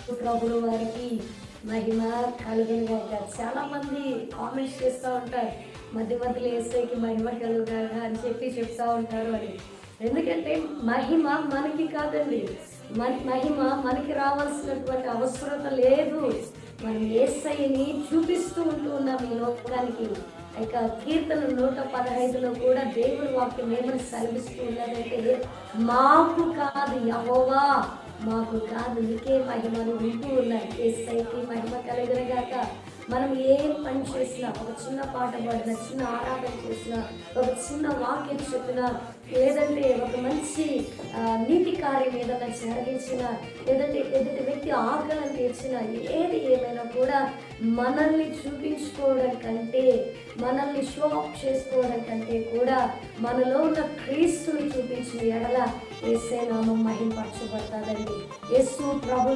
ప్రభువు వారికి మహిమ కలుగునుగాక. చాలా మంది కామెంట్స్ చేస్తూ ఉంటారు, మధ్య మధ్యలో యేసయ్యకి మహిమ కలుగుగాక అని చెప్తా ఉంటారు అని. ఎందుకంటే మహిమ మనకి కాదండి, మహిమ మనకి రావాల్సినటువంటి అవసరత లేదు. మనం యేసయ్యని చూపిస్తూ ఉన్నాం ఈ లోకానికి. ఇక కీర్తన 115లో కూడా దేవుడి వాక్యం ఏమని సెలవిస్తూ ఉన్నదంటే, మాకు కాదు యెహోవా, మాకు కాదు నీకే మహిమను వింటూ ఉన్నాయి. యేసయ్యకి మహిమ కలుగునుగాక. మనం ఏం పని చేసినా, ఒక చిన్న పాట పాడినా, చిన్న ఆరాధన చేసినా, ఒక చిన్న వాక్యం చెప్పినా, లేదంటే ఒక మంచి నీతి కార్యం ఏదైనా జరిగించిన, లేదంటే ఎదుటి వ్యక్తి ఆకలిని తీర్చిన, ఏది ఏమైనా కూడా మనల్ని చూపించుకోవడం కంటే, మనల్ని షో ఆఫ్ చేసుకోవడం కంటే కూడా మనలో ఉన్న క్రీస్తుని చూపించిన ఎడల యేసయ్య నామం మహిమపరచబడతాదండి. యేసు ప్రభు